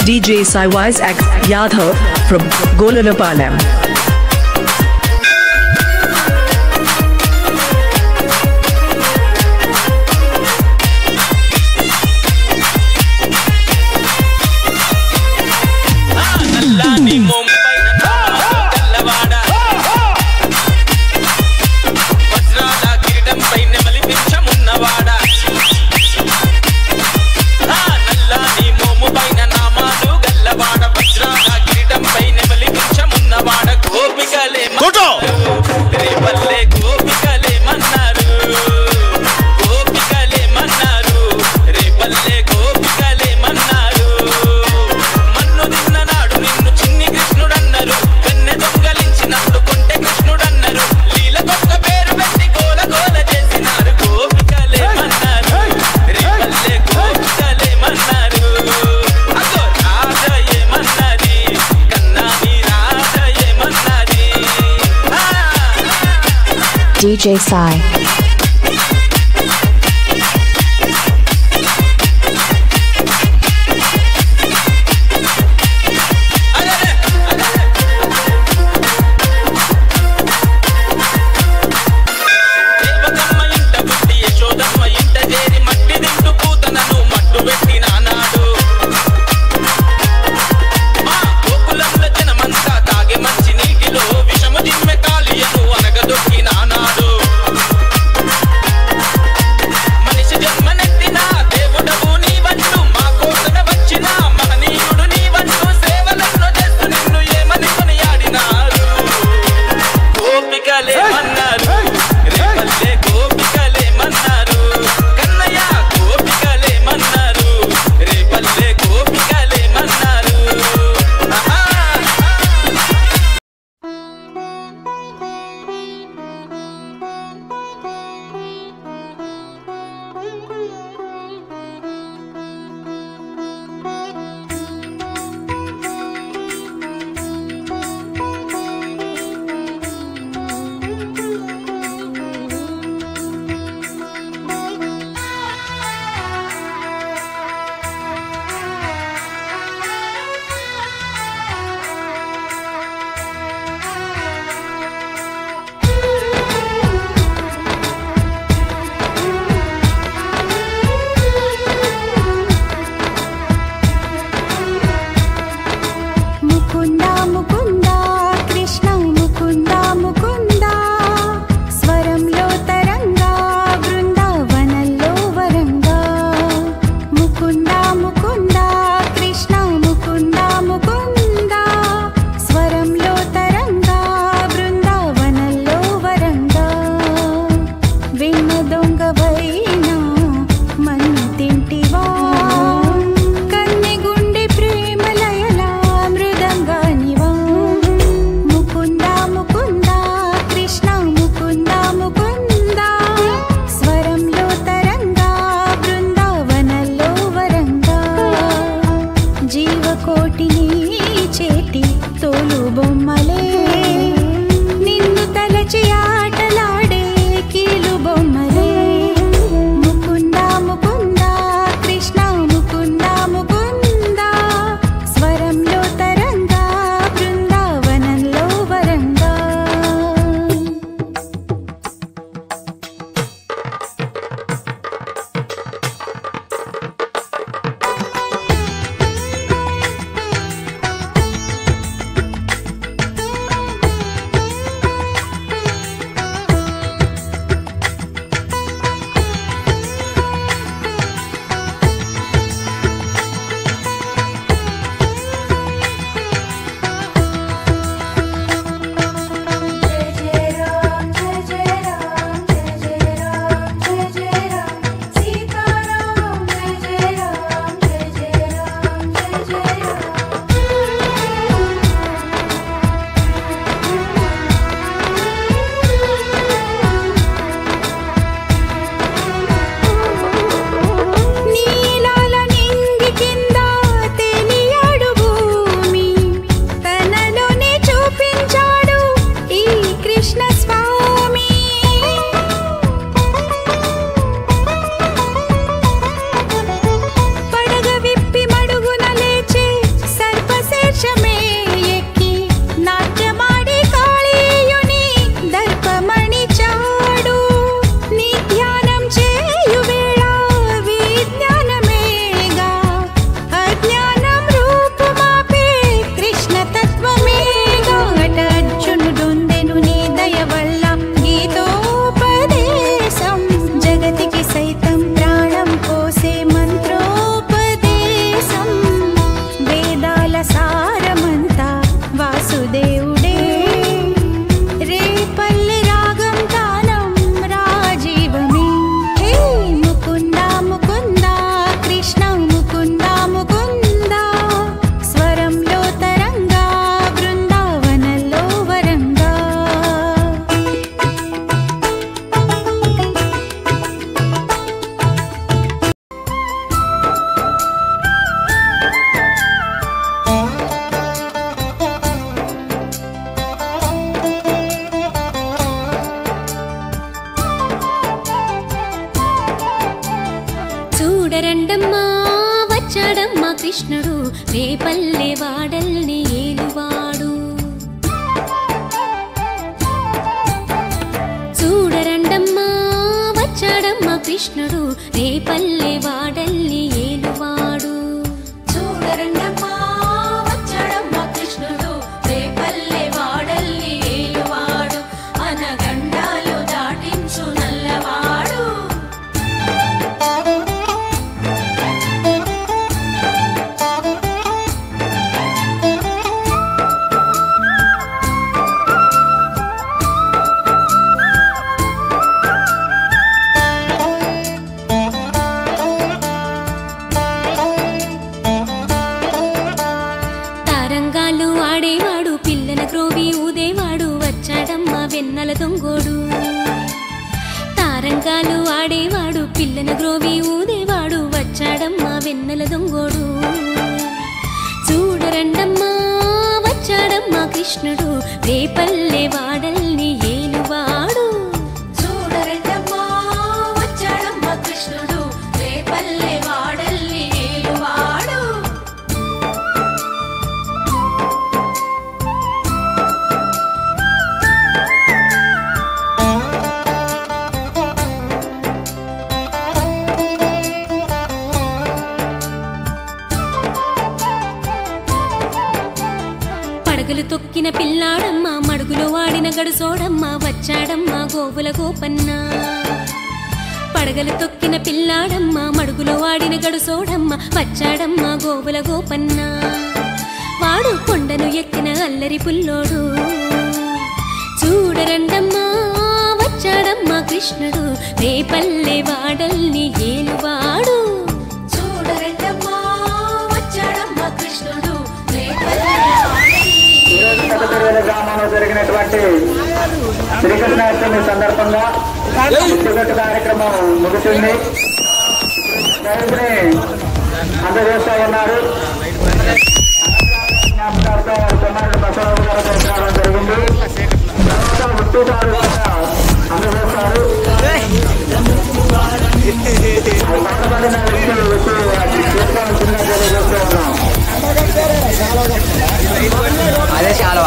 DJ Saiwise X Yadhav from Golanapalam. DJ Sai. చూడరండమ్మా వచ్చాడమ్మా కృష్ణుడు రేపల్లె వాడల్ని ఏలువాడు. చూడరండమ్మా వచ్చాడమ్మా కృష్ణుడు రేపల్లె వాడల్ని ఏలువాడు. చూడరండమ్మా వచ్చాడమ్మా కృష్ణుడు రేపల్లె వాడల్ని ఏలువాడు. అనగండాలు దాటించు నల్లవాడు. తారంగాలు ఆడేవాడు పిల్లన గ్రోవి ఊదేవాడు వచ్చాడమ్మా వెన్నెల దొంగోడు. తారంగాలు ఆడేవాడు పిల్లన గ్రోవి ఊదేవాడు వచ్చాడమ్మా వెన్నెల దొంగోడు. చూడరండమ్మా వచ్చాడమ్మా కృష్ణుడు రేపల్లె వాడల్ని ఏలువాడు. చూడరండమ్మా వచ్చాడమ్మా కృష్ణుడు రేపల్లె వాడల్ని ఏలువాడు. పడగలు తొక్కిన పిల్లాడమ్మా మడుగులో వాడిన గడుసోడమ్మా వచ్చాడమ్మా గోవుల గోపన్న. పడగలు తొక్కిన పిల్లాడమ్మా మడుగులో వాడిన గడుసోడమ్మా వచ్చాడమ్మా గోవుల గోపన్న. వాడు కొండను ఎక్కిన అల్లరి పుల్లోడు. చూడరండమ్మా వచ్చాడమ్మా కృష్ణుడు రేపల్లె వాడల్ని ఏలువాడు. చూడరండమ్మా వచ్చాడమ్మా కృష్ణుడు రేపల్లె గ్రామంలో జరిగినటువంటి శ్రీకృష్ణాష్టమి సందర్భంగా ముట్టుగట్టు కార్యక్రమం ముగిసింది. అందజేస్తూ ఉన్నారు. జ్ఞాపకాలతో కుమారుడు బసవరావు గారు జరపడం జరిగింది. ముట్టుతారు అందజేస్తారు. పట్టబడిన వ్యక్తులు చేసుకోవాల్సిందిగా తెలియజేస్తూ ఉన్నాం. అదే చాలా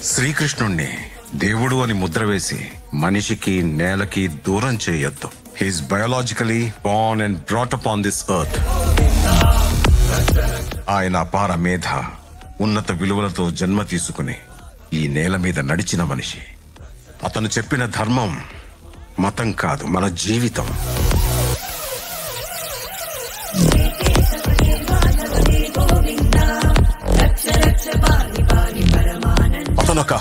శ్రీకృష్ణుణ్ణి దేవుడు అని ముద్ర వేసి మనిషికి నేలకి దూరం చేయొద్దు. He's biologically born and brought upon this earth. ఆయన అపార మేధ ఉన్నత విలువలతో జన్మ తీసుకుని ఈ నేల మీద నడిచిన మనిషి. అతను చెప్పిన ధర్మం మతం కాదు, మన జీవితం. అతనొక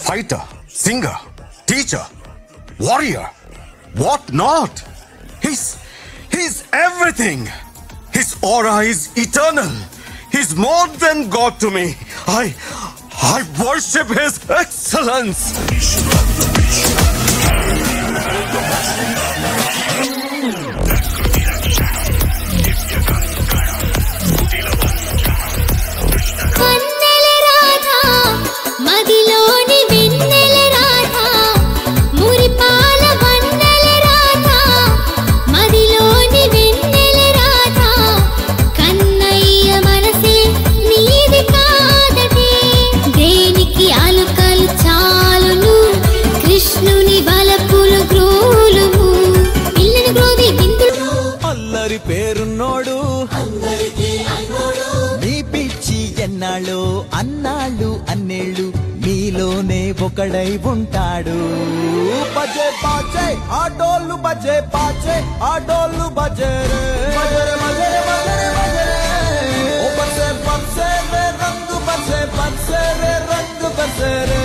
fighter, singer, teacher, warrior, what not. He's everything. His aura is eternal. He's more than God to me. I worship His excellence. వన్నెల రాధా మదిలోని వెన్నెల రాధా మురిపాల వన్నెల రాధా మదిలోని వెన్నెల రాధా కన్నయ్య మనసే నీది కాదటే దేనికి అలుకలు చాలును కృష్ణుని బలపులు గ్రోలుము పిల్లని గ్రోవి విందులు అల్లరి పేరున్నోడు నీ పిచ్చి ఎన్నాళ్ళు అన్నాళ్ళు అన్నేళ్ళు మీలోనే ఒకడై ఉంటాడు. బజే బాజే ఆటోళ్ళు బజే బాజే ఆటోళ్ళు బజే రే బజరే బజరే బజరే బజరే ఓ బజే బజే రే రంగు బజే బజే రే రంగు బజే రే